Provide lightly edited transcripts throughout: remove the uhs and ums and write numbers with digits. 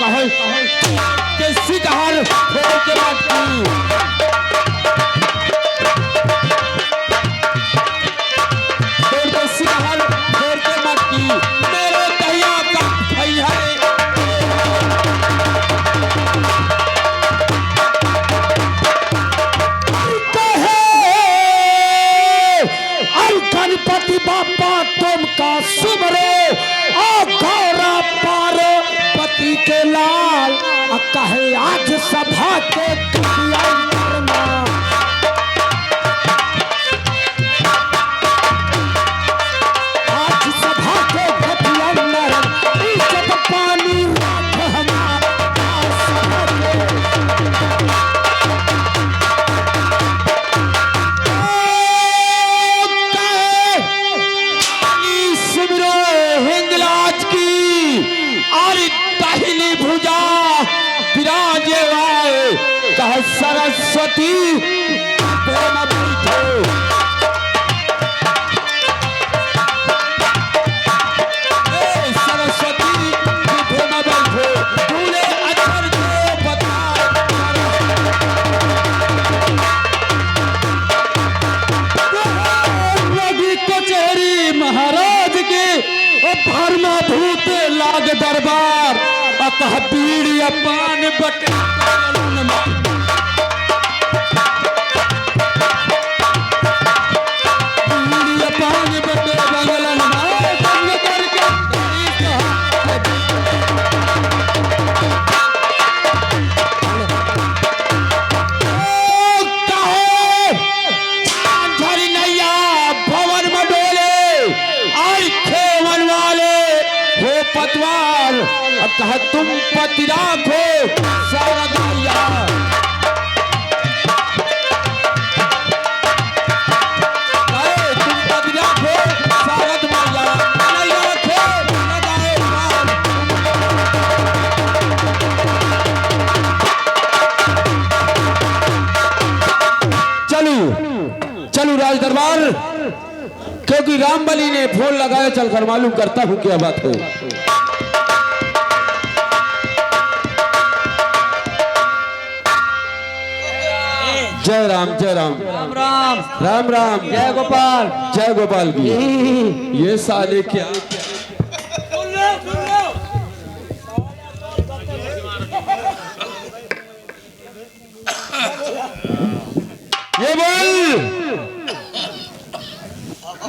कहे के शिकार छोड़ के मत छोड़ के शिकार छोड़ के मत की मेरे कहिया का भई है गणपति बापा तुमका सुमरो ओ गौरा पार्वती के लाल कहे आज सभा के करना आज सभा के अंदर इज्जत पानी राख हमारा हिंगलाज की और दाहिनी भुजा विराजे वाए कह सरस्वती बैठो सरस्वती बैठो तूने अक्षर को बताए लगी कचहरी महाराज के भरमा भूत लाग दरबार अतः पीड़ी अपान बटे अपान बटे बंगलन बंग करके नैया भवन में डोले और खेवन वाले हो पतवार कहा तुम पति राखो सारदाया तुम पति राखो सारद माया नहीं राखो लगाए चलो चलो राज दरबार क्योंकि रामबली ने फोन लगाया चलकर मालूम करता हूं क्या बात है जय राम जय राम राम राम राम राम जय गोपाल की ये साले क्या ये बोल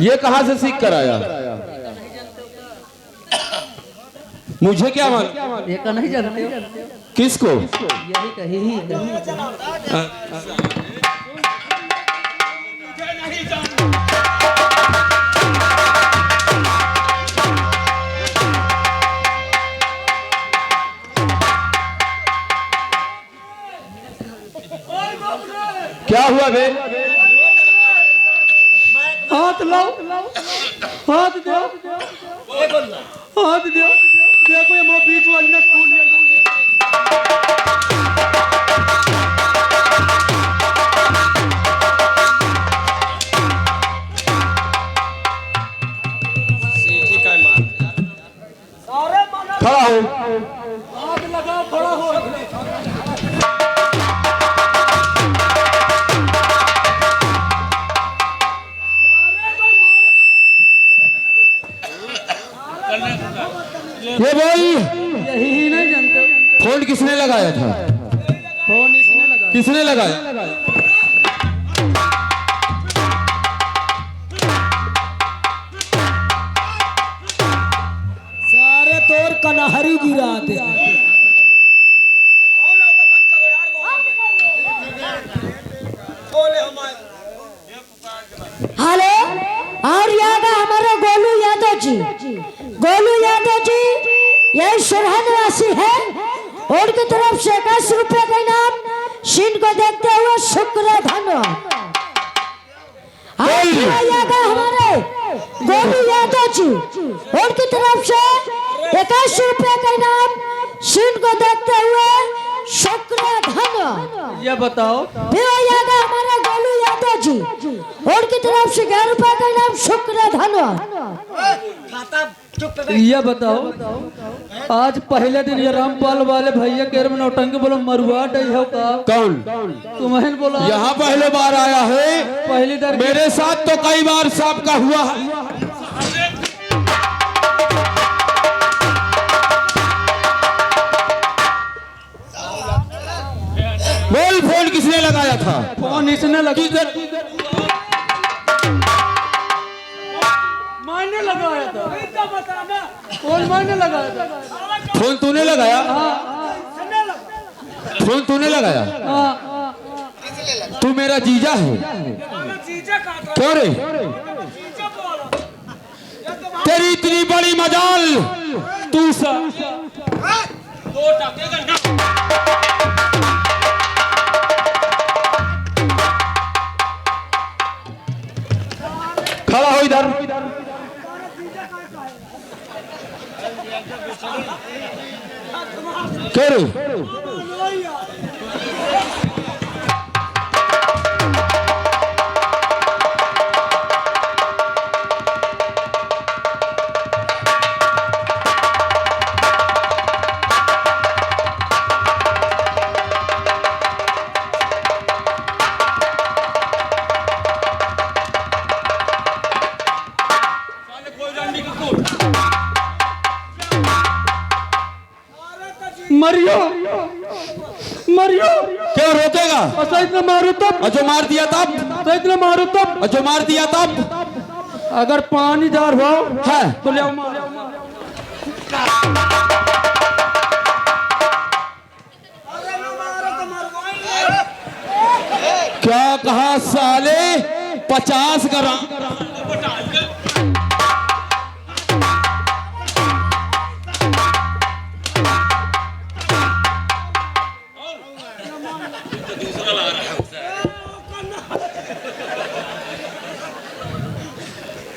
ये कहां से सीख कर आया मुझे क्या मालूम ये का नहीं जानते किसको यही कही क्या हुआ बे हाथ लाओ हाथ दो हाथ दो देखो ये बीच वाली ने स्कूल खड़ा हो हाथ लगाओ खड़ा हो ये भाई यही नहीं जानते फोन किसने लगाया था फोन इसने लगाया किसने लगाया सारे तोर कनहरी गिरा दे हेलो और याद है हमारा गोलू यादव जी यही सरहद वासी है उनकी तरफ से 21 रुपए का इनाम शीन को देखते हुए शुक्र धन्यवाद याद है हमारे गोलू यादव जी उनकी तरफ से 21 रुपए का इनाम शीन को देखते हुए शुक्र धन्यवाद ये बताओ याद है हमारा गोलू यादव जी उनकी तरफ से 11 रुपए का इनाम शुक्र धन्यवाद ये बताओ आज पहले दिन ये रामपाल वाले भैया के में नौटंकी बोलो मरुआ डई हो का कौन? तुम्हें बोला यहाँ पहले बार आया है। पहली दर मेरे साथ तो कई बार सांप का हुआ है। बोल, फोन किसने लगाया था? फोन इसने लगी मैंने लगाया था। फोन मैंने लगाया था। फोन तूने लगाया? फोन तूने लगाया? तू मेरा जीजा है। क्यों रे? तेरी इतनी बड़ी मजाल, तू खड़ा हो इधर। क्यों रे? मरियो मरियो क्यों रोकेगा? और इतना मारू तब, और जो मार दिया तब? तो इतना मारू तब, और जो मार दिया तब? अगर पानी जार हो है तो ले आओ मार। क्या कहा साले? 50 करा।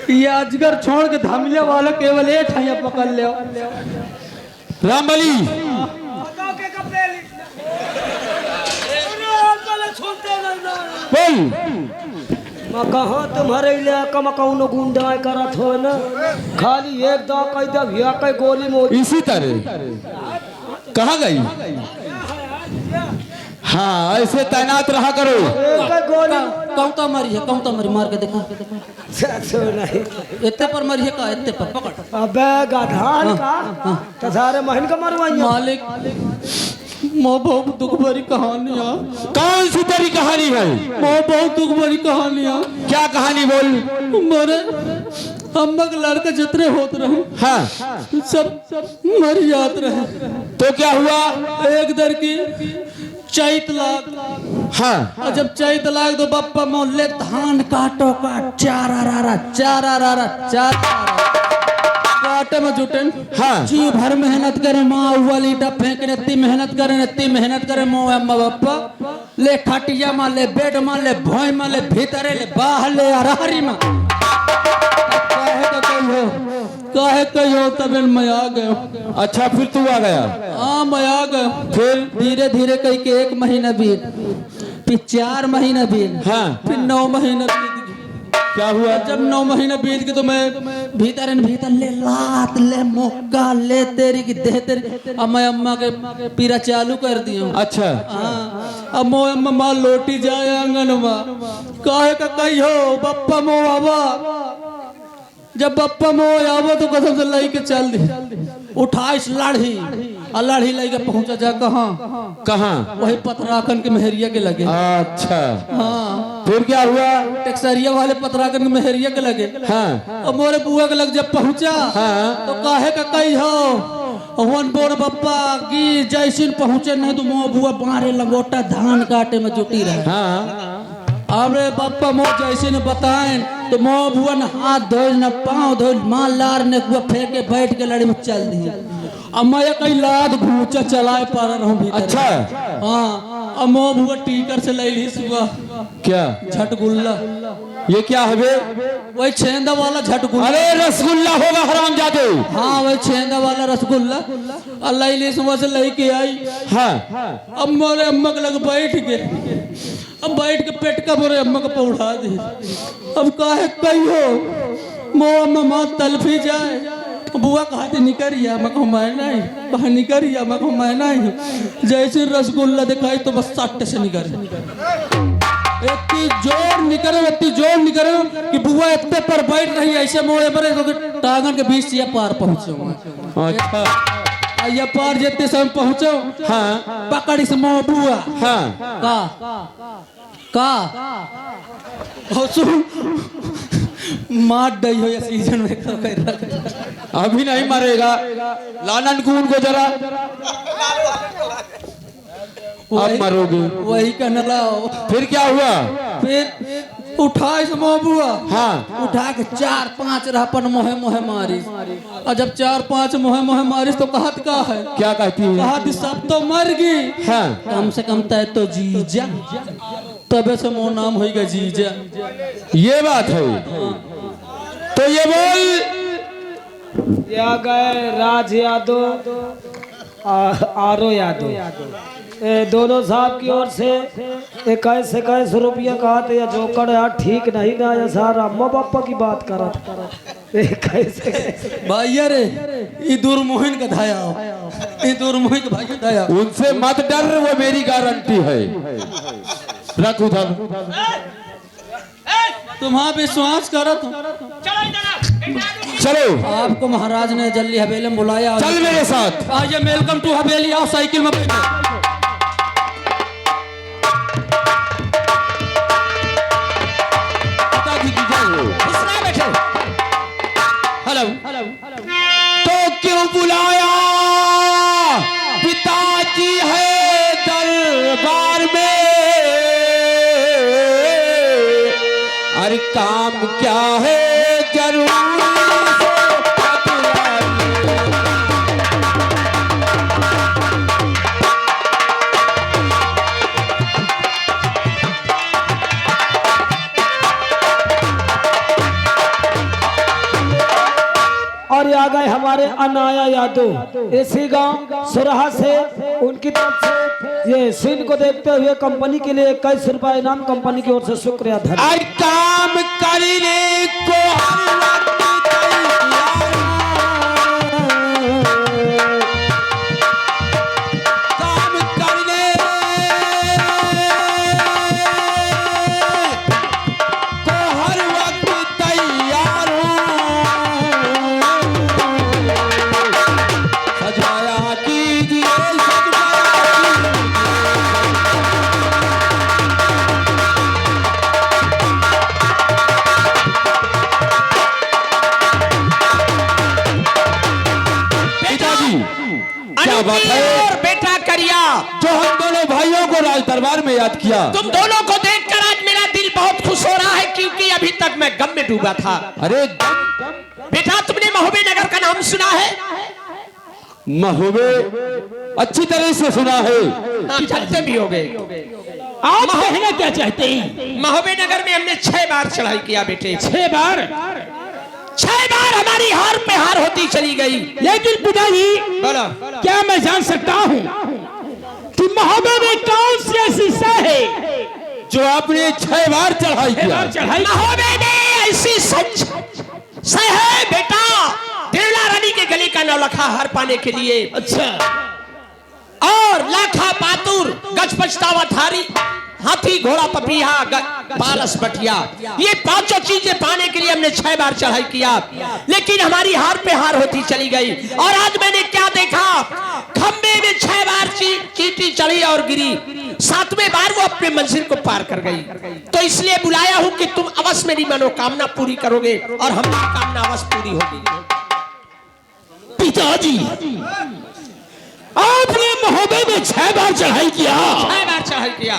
ये अजगर छोड़ के धमिले वाला केवल एक है पकड़ ले। रामबली बोल, मैं कहाँ तुम्हारे इलाका में कौनो गुंडा करत हो न, खाली एक दो कई दो भैया कई गोली मोदी। इसी तरह कहाँ गई? हाँ, ऐसे तैनात रहा करो। एक कई गोली कौता मरी है, कौता मरी मार के देखो। नहीं इतने पर मरी है का? इतने पर पकड़। अबे गधान का तो सारे महीन का मरवाई मालिक मोह बहुत दुख भरी कहानियाँ। कौन सी तेरी कहानी है? मोह बहुत दुख भरी कहानियाँ। क्या कहानी बोल? मरे अम्मा के लड़का जितने होते रहे, हाँ, सब मर जाते रहे। तो क्या हुआ? एक दर की चैत लाग। हाँ, और जब चैत लाग तो बप्पा मोहल्ले धान काटो काट चार काटे में जुटन। हाँ, जी भर मेहनत करे, माँ उवल ईटा फेंकने, इतनी मेहनत करे मोह अम्मा बप्पा ले खटिया माँ ले बेड माँ ले भोई माँ ले भीतरे ले बाहर ले अरहरी माँ। काहे कहो तब मैं आ गया। अच्छा, फिर तू आ गया? हाँ मैं आ गया। फिर धीरे धीरे कह के 1 महीना बीत, फिर 4 महीना बीत, हाँ, फिर 9 महीना बीत। क्या हुआ? जब 9 महीना बीत गए तो मैं भीतर ले लात ले मौका ले तेरी की दे तेरी। अब मैं अम्मा के पीरा चालू कर दिया। अच्छा, हाँ, अब मो अम्मा माँ लोटी जाए आंगन में। काहे का कही हो बप्पा मो बाबा। जब बप्पा मो आवो तो कसम से लाई के चल दी, 28 लाढ़ी और लाढ़ी लाई के पहुंचा जा कहाँ? वही पथराखन के मेहरिया के लगे। अच्छा, हाँ, फिर क्या हुआ? टेक्सरिया वाले पथराखन के मेहरिया के लगे। हाँ, और मोरे बुआ के लग जब पहुंचा, हाँ, तो काहे का कही हो वन बोर बप्पा की जैसे पहुंचे नहीं तो मोह बुआ बारे लंगोटा धान काटे में जुटी रहे। हाँ, अरे बप्पा मोह जैसे ने बताएं तो मोह बुआ न हाथ धोए न पाँव धोए, माँ लार ने बुआ फेंके बैठ के लड़ी में चल दी। अब मैं कहीं लाद घूचा चलाए पा रहा हूँ भीतर। अच्छा, हाँ, अब मोह बुआ टीकर से ले ली सुबह। क्या झटगुल्ला? ये क्या है बे? वही छेंदा वाला झटगुल्ला। अरे रसगुल्ला होगा हरामजादे। हाँ वही छेंदा वाला रसगुल्ला। अल्लाह ले सुबह से लेके आई। हाँ, अब मोरे अम्मा के लग बैठ गए। अब बैठ के पेट का मोरे अम्मा को पौड़ा दी। अब काहे कही हो मोह में माँ तलफी जाए बुआ कहते निकरिया मैं कहूँ मैं नहीं कहा निकरिया मैं कहूँ मैं नहीं जैसे रसगुल्ला दिखाई तो बस सट्ट से निकर इतनी जोर निकले कि बुआ इतने पर बैठ रही ऐसे मोड़े पर तो टांगन के बीच से पार पहुंचो। अच्छा ये पार जितने समय पहुंचो हाँ पकड़ी से मोह बुआ हाँ का सुन मार दई हो या सीजन में अभी नहीं मरेगा लानन कून को जरा अब मरोगे वही कहने लाओ। फिर क्या हुआ फिर उठाए से मोह बुआ हाँ उठा के 4-5 रहपन मोहे मोहे मारी और जब 4-5 मोहे मोहे मारिस तो कहत का है क्या कहती है कहत सब तो मर गई हाँ कम से कम तय तो जीजा तबे से मोह नाम होगा जीजा। ये बात है तो ये बोल या गए राज यादव आरो यादव दोनों साहब की ओर से 21 रुपया कहा थे या जोकर यार ठीक नहीं ना या सारा अम्मा पापा की बात करा भैया रे ये दुर्मोहन का धाया ये दुर्मोहन का भाई धाया उनसे मत डर वो मेरी गारंटी है रख उधर तुम्हारा विश्वास करो तुम चलो आपको महाराज ने जल्दी हवेली में बुलाया चल मेरे साथ आइए वेलकम टू हवेली आओ साइकिल में बैठो हेलो तो क्यों बुलाया पिताजी है दरबार में अरे काम क्या है जरूर और आ गए हमारे अनाया यादव इसी गांव सुरहा से उनकी तरफ से ये सीन को देखते हुए कंपनी के लिए 21 रुपया इनाम कंपनी की ओर से शुक्रिया और काम करने को काम करने को हर वक्त तैयार सजाया कीजिए क्या बात है और बेटा करिया जो हम दोनों भाइयों को राज दरबार में याद किया तुम दोनों को देखकर आज मेरा दिल बहुत खुश हो रहा है क्योंकि अभी तक मैं गम में डूबा था। अरे बेटा तुमने महोबे नगर का नाम सुना है? महोबे अच्छी तरह से सुना है हाँ, जानते भी होगे। आप कहना क्या चाहते हैं? महोबे नगर में हमने 6 बार चढ़ाई किया बेटे। 6 बार 6 बार हमारी हार पे हार होती चली गई। लेकिन पिताजी बोलो क्या मैं जान सकता हूँ कि महोबे में कौन सी ऐसी सह है जो आपने 6 बार चढ़ाई किया महोबे में ऐसी सच है बेटा देवला रानी के गले का नौलखा हार पाने के लिए अच्छा और लाखा पातुर गज पछतावा थारी हाथी घोड़ा पपीहा पारस बटिया ये 5 चीजें पाने के लिए हमने 6 बार चढ़ाई किया लेकिन हमारी हार पे हार होती चली गई। और आज मैंने क्या देखा खंबे में 6 बार चींटी चढ़ी और गिरी 7वें बार वो अपने मंजिल को पार कर गई। तो इसलिए बुलाया हूं कि तुम अवश्य मेरी मनोकामना पूरी करोगे और हमारी कामना अवश्य पूरी होगी। पिताजी आपने महोबे में 6 बार चढ़ाई किया 6 बार चढ़ाई किया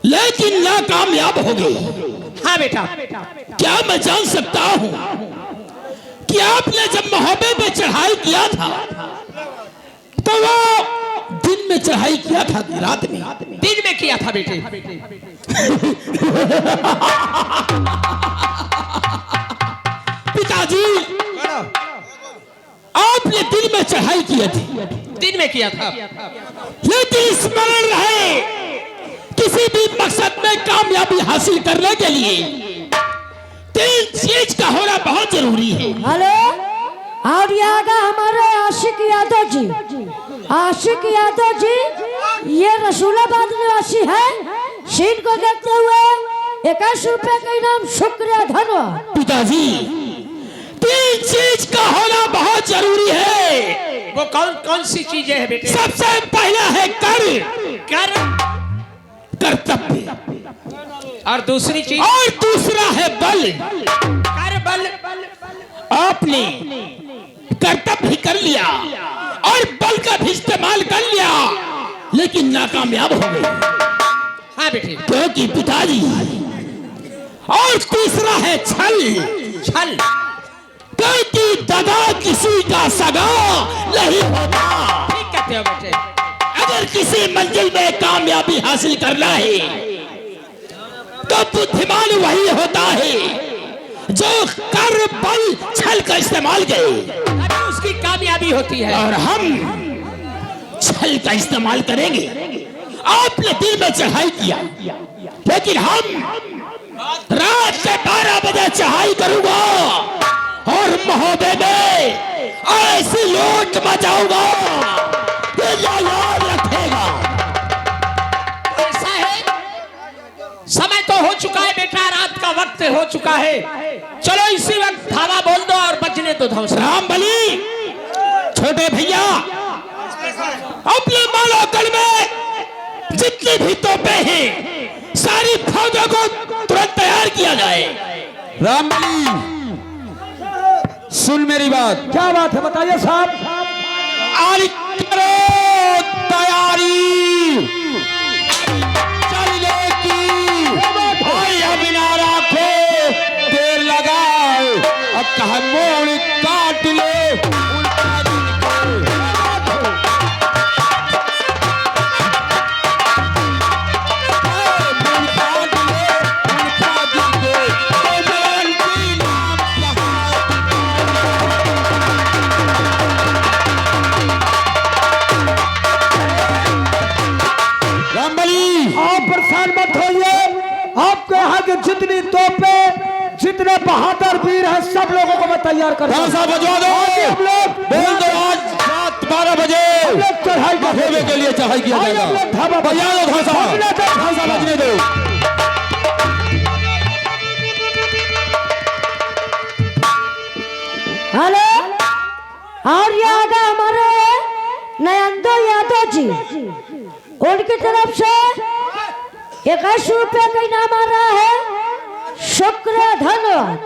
लेकिन नाकामयाब हो गई। हाँ बेटा क्या मैं जान सकता हूँ कि आपने जब महोबे पे चढ़ाई किया था तो वो दिन में चढ़ाई किया था कि रात में? दिन में किया था बेटे। पिताजी आपने दिन में चढ़ाई की थी दिन में किया था लेकिन स्मरण रहे किसी भी मकसद में कामयाबी हासिल करने के लिए 3 तीन चीज का होना बहुत जरूरी है। हेलो, और ये आगा हमारे आशिक यादव जी। आशिक यादव जी ये रसूलाबाद निवासी है। सीन को देखते हुए 21 रुपए का इनाम, शुक्रिया, धन्यवाद। पिताजी, तीन चीज का होना बहुत जरूरी है। वो कौन कौन सी चीजें हैं बेटे? सबसे पहला है कर्तव्य, और दूसरी चीज, और दूसरा है बल। बल, आपने कर्तव्य भी कर लिया और बल का भी इस्तेमाल कर लिया, लेकिन नाकामयाब हो गए। हाँ बेटे, क्योंकि पिताजी, और तीसरा है छल। क्योंकि दगा किसी का सगा नहीं होता। ठीक कहते हो बेटे। अगर किसी मंजिल में कामयाबी हासिल करना है तो बुद्धिमान वही होता है जो कर बल छल का इस्तेमाल करे, उसकी कामयाबी होती है। और हम छल का इस्तेमाल करेंगे। आपने दिन में चढ़ाई किया, लेकिन हम रात के 12 बजे चढ़ाई करूंगा और महोदय में ऐसी लूट मचाऊंगा कि याद रखेगा। ऐसा है, समय तो हो चुका है बेटा, रात का वक्त हो चुका है। चलो इसी वक्त धावा बोल दो और बजने दो धौंस। राम बली, छोटे भैया, अपने मालोकल में जितनी भी तोपें हैं सारी फौजों को तुरंत तैयार किया जाए। रामबली, सुन मेरी बात। क्या बात है, बताइए साहब। आज करो तैयारी चलने की, भाई अभी ना रखो देर लगाए, अब कहा मोड़ काट ले उल्टा दिन के जितनी तोपें, जितने बहादुर वीर हैं, सब लोगों को मैं तैयार कर बजवा दो। हम लोग बोल दो, आज रात 12 बजे चढ़ाई होने के लिए चढ़ाई किया जाएगा। बजा दो धांसा बजने दो। हेलो, और ये आगे हमारे नयंदो यादव जी, उनकी तरफ से 21 रुपए का इनाम आ रहा है, शुक्रिया, धन्यवाद।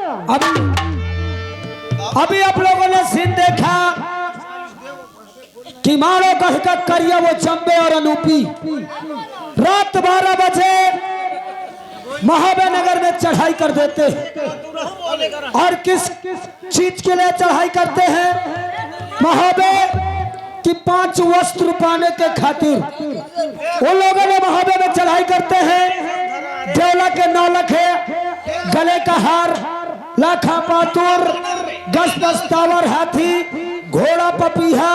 अभी आप लोगों ने सीन देखा कि मारो कह का करिया वो चंबे और अनूपी रात 12 बजे महाबे नगर में चढ़ाई कर देते हैं। और किस चीज के लिए चढ़ाई करते हैं? महाबे की 5 वस्त्र पाने के खातिर वो लोगों ने महाबे में चढ़ाई करते हैं। देवला के 9 लखे, गले का हार, लाखा पातुर, गस पस्तावर हाथी, घोड़ा पपीहा,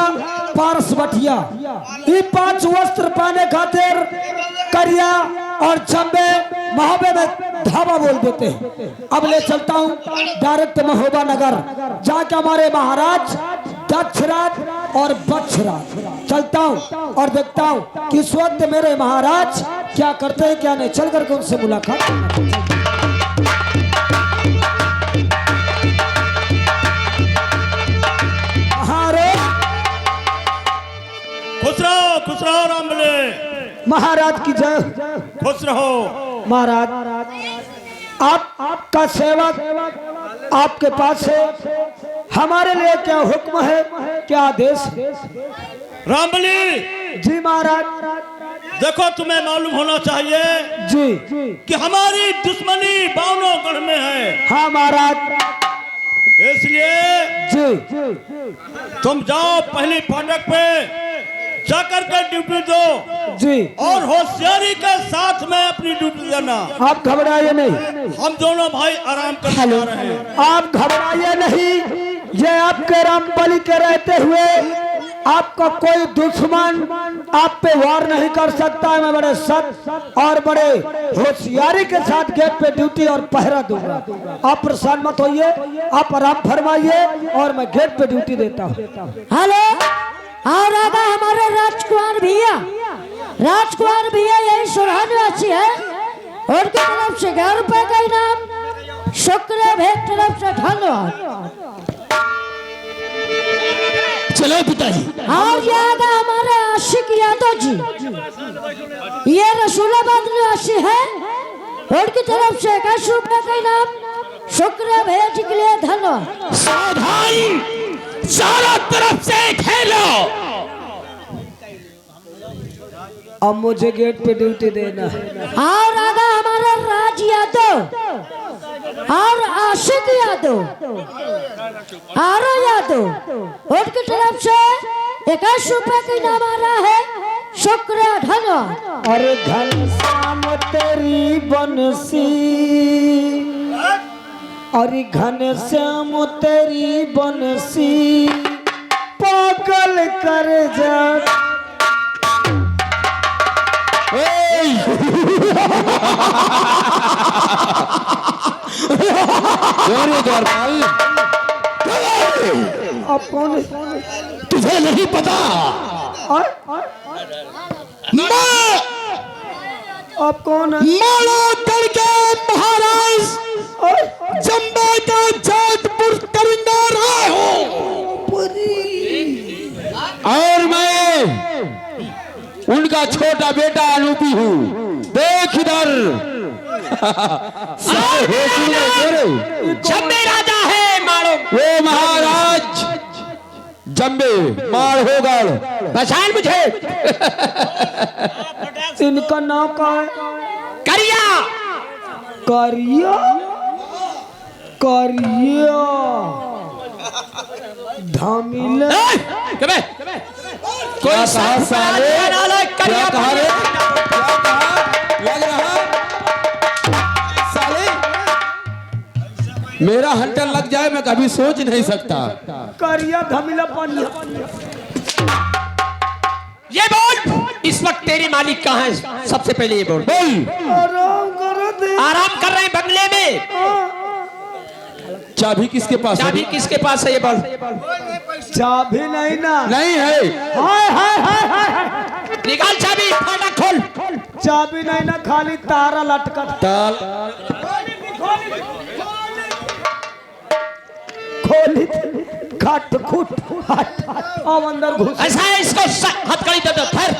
पारस बटिया, ये 5 वस्त्र पाने खातिर करिया और चंबे महाबे में धावा बोल देते हैं। अब ले चलता हूँ डायरेक्ट महोबा नगर, जाके हमारे महाराज दक्षराज और बक्षराज चलता हूँ और देखता हूँ कि इस वक्त मेरे महाराज क्या करते हैं क्या नहीं। चल करके उनसे मुलाकात। खुश रहो रामबले। महाराज की जय। खुश रहो महाराज। आपका सेवक आपके पास है, हमारे लिए क्या हुक्म है, क्या आदेश है? रामबली जी महाराज। देखो, तुम्हें मालूम होना चाहिए जी कि हमारी दुश्मनी बावनोगढ़ में है। हाँ महाराज। इसलिए जी तुम जाओ पहली फाटक पे जाकर के ड्यूटी दो जी, और होशियारी के साथ में अपनी ड्यूटी देना। आप घबराइए नहीं, हम दोनों भाई आराम कर रहे हैं। आप घबराइए नहीं। ये आपके रामबली के रहते हुए आपका कोई दुश्मन आप पे वार नहीं कर सकता है। मैं बड़े सख्त और बड़े होशियारी के साथ गेट पे ड्यूटी और पहरा दूंगा। आप परेशान मत होइए, आप आराम फरमाइए और मैं गेट पे ड्यूटी देता हूँ। हेलो, और आगा हमारे राजकुमार भैया यही सुरहानवासी है। उनकी तरफ से 11 रुपए का इनाम, शुक्र भेद तरफ से धन्यवाद। चलो पिताजी। और ये आगा हमारे आशिक यादव जी, ये रसूलाबाद निवासी है। उनकी तरफ से 21 रुपए का इनाम, शुक्र भेद के लिए धन्यवाद। सावधान, चारों तरफ से खेलो। अब मुझे गेट पे ड्यूटी देना है। और आगा हमारा राज यादव और आशिक यादव, आरो यादव, उनकी तरफ से 21 रुपए का इनाम आ रहा है, शुक्रिया धन्यवाद। अरे घनश्याम तेरी बंसी, अरे घनश्याम तेरी बंसी पागल कर जा। अब कौन है? तुझे नहीं पता? मैं आप कौन है? मालो दल के महाराज जम्बे का जोधपुर करिंदा रहा हूँ। और मैं उनका छोटा बेटा अनूपी हूँ। देख इधर। जम्बे राजा है मारो। वो महाराज जम्बे माड़ोगढ़। पहचान मुझे? इनका नाम क्या है? करिया। करिया, करिया धामिल। कबे कोई साले करिया कहा रे? लग रहा साले मेरा हंटर लग जाए मैं कभी सोच नहीं सकता। करिया धमिला पानिया। ये बोल, इस वक्त तेरे मालिक कहाँ है? सबसे पहले ये बोल। आराम करो दे। आराम कर रहे हैं बंगले में। चाबी किसके पास है? चाबी किसके पास है? ये बोल। चाबी नहीं ना? नहीं है। हाय हाय हाय हाय। निकाल चाबी, फाटक खोल। चाबी नहीं ना, खाली तारा लटकत। ताल खोली खट खुट हट। अब अंदर घुस। ऐसा है, इसको हथकड़ी दे दो। फिर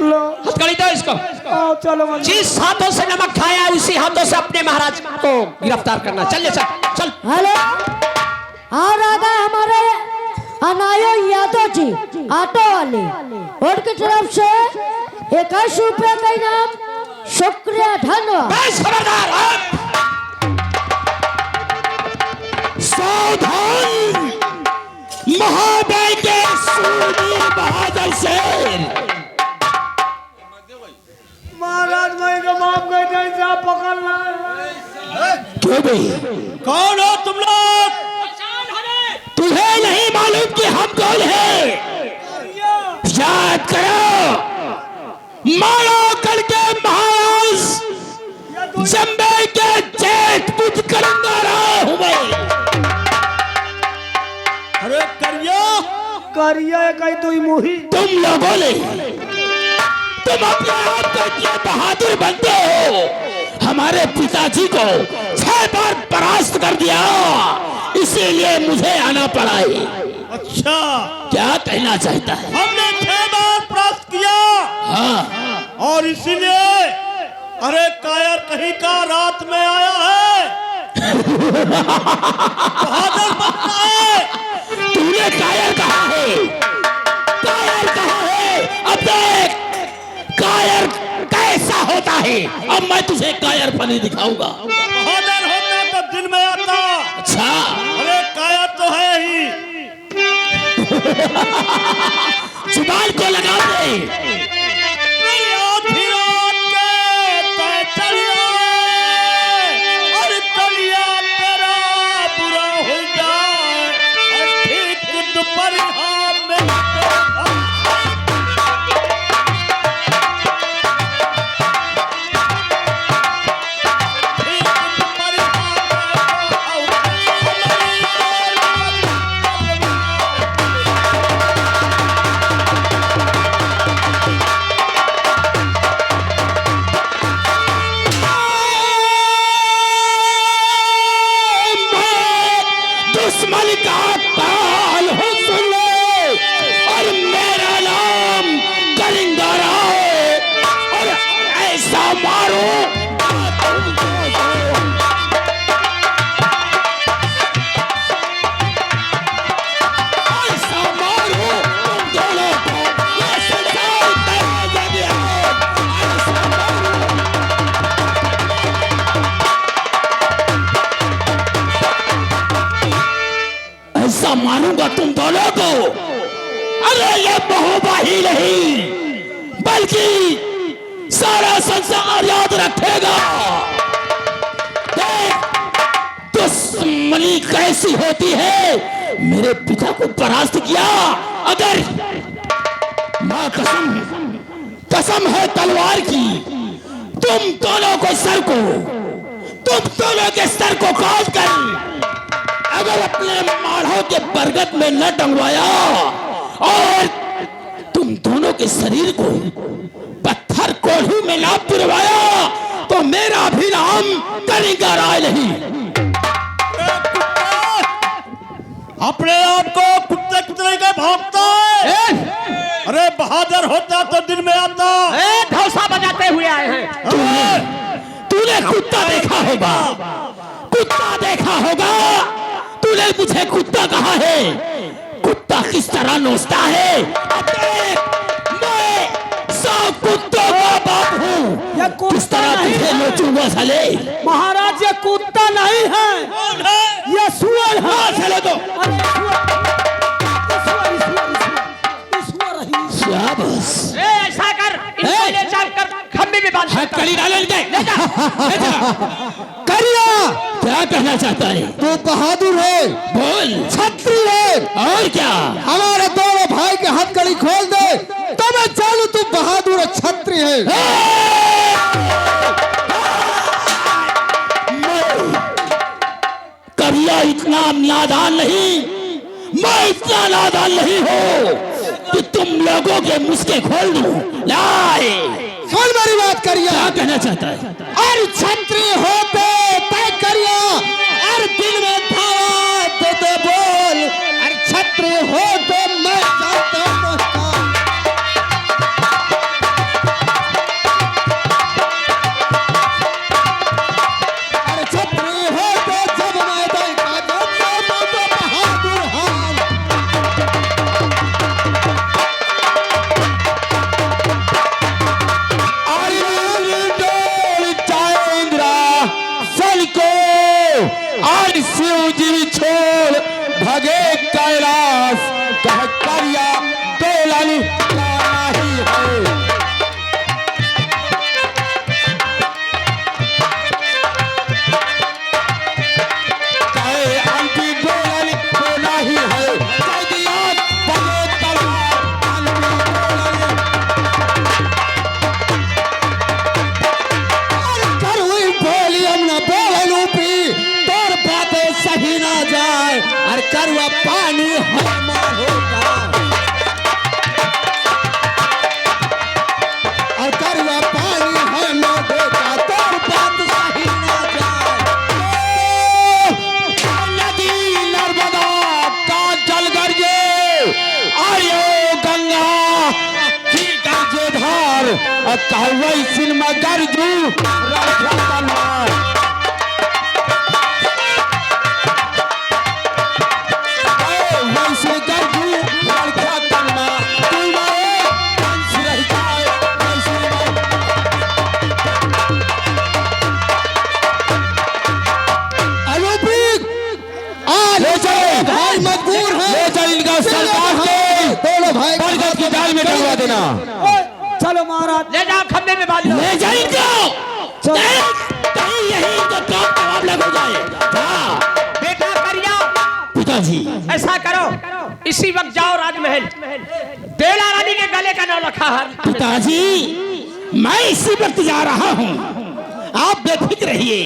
लो हथकड़ी दो इसको। आओ चलो अंदर। जिस हाथों से नमक खाया उसी हाथों से अपने महाराज को गिरफ्तार करना। चल चल चल। हेलो, और आगा हमारे अनायो यादव जी, ऑटो वाले, उनकी तरफ से 21 रुपए का इनाम, शुक्रिया धन्यवाद। बस खबरदार। सावधान, महाबली के सूरवीर बहादुर शेर। महाराज भाई का माफ कर दे, साहब पकड़ना। क्यों भाई? कौन हो तुम लोग? तुझे नहीं मालूम कि हम कौन हैं? याद करो, मारो करके महाराज जम्बे के जेठ पुत्र करिंदा रहा हूँ मैं। अरे करिया, करिया कहीं तो ही मुही। तुम लोगों ने, तुम अपने आप को इतने बहादुर बनते हो। हमारे पिताजी को 6 बार परास्त कर दिया, इसीलिए मुझे आना पड़ा है। अच्छा क्या कहना चाहता है? हमने 6 बार परास्त किया। हाँ, और इसीलिए अरे कायर कहीं का रात में आया है। बहादुर बनता है। तूने कायर कहा है? कायर कहा है? अब देख कायर कैसा होता है। अब मैं तुझे कायर पनी दिखाऊंगा। बहादुर होता तो दिन में आता। अच्छा, अरे कायर तो है ही। जुबान को लगा दे। दोपहर में मारूंगा तुम दोनों को। अरे ये महोबा ही नहीं बल्कि सारा संसार याद रखेगा। दुश्मनी कैसी होती है। मेरे पिता को परास्त किया। अगर मां कसम है तलवार की, तुम दोनों के सर को काट कर अगर अपने माढ़ों के बरगद में न टंगवाया और तुम दोनों के शरीर को पत्थर कोल्हू में न पिरवाया तो मेरा भी नाम कलिंगा राय नहीं। अपने आप को कुत्ते कुत्ते का भागता है। अरे बहादुर होता तो दिन में आता। ढौसा बजाते हुए आए हैं। तूने कुत्ता देखा होगा, कुत्ता देखा होगा। तूने मुझे कुत्ता कहा है। कुत्ता किस तरह नोचता है। मैं 100 कुत्तों का बाप हूँ। किस तरह तुझे नोचूंगा साले। महाराज ये कुत्ता नहीं है, ये सुअर है। चलो तो ऐसा कर, इनको ले जाकर खम्भे में बांध। कड़ी डाले ले जा। करिया क्या कहना चाहता है? तू बहादुर है, बोल। छत्री है, और क्या? हमारे दोनों भाई के हथकड़ी खोल दे तो मैं जानू तू बहादुर और छत्री है। करिया इतना नादान नहीं, मैं इतना नादान नहीं हूँ कि तुम लोगों के मुस्के खोल दूं। लाए सुन मेरी बात करिया। क्या कहना चाहता है? और छत्री होते तय करिया और दिल में धावा देते बोल। और छत्री हो तो मैं जानता हूं और छत्री हो तो जब मैं देखा तो बहादुर हाल। शिव जी छोड़ भगे कैलाश कह करिया दोलन नहीं है। कहे अंति दोलन होना ही है। भगे तलवार कर हुई बोली हम न बोलू पी तोर बातें सही ना जाए। और करवा पानी हमार होगा और करवा पानी है न देगा तोर बात सही ना जाए। नदी नर्मदा का जल गरजे आयो गंगा की गरजे धार कहवई सिनेमा गरजू रखा तलवार। मजबूर है ले चल इनका सरकार के दोनों भाई बरगद की डाल में डलवा देना। चलो महाराज ले जाओ खम्भे में बांध लो। ले जा इनको। कहीं यही इनको टॉप जवाब लग हो जाए। बेटा करिया। पिताजी ऐसा करो, इसी वक्त जाओ राजमहल, बेला रानी के गले का नाम रखा है। पिताजी मैं इसी वक्त जा रहा हूँ, आप बेफिक्र रहिए।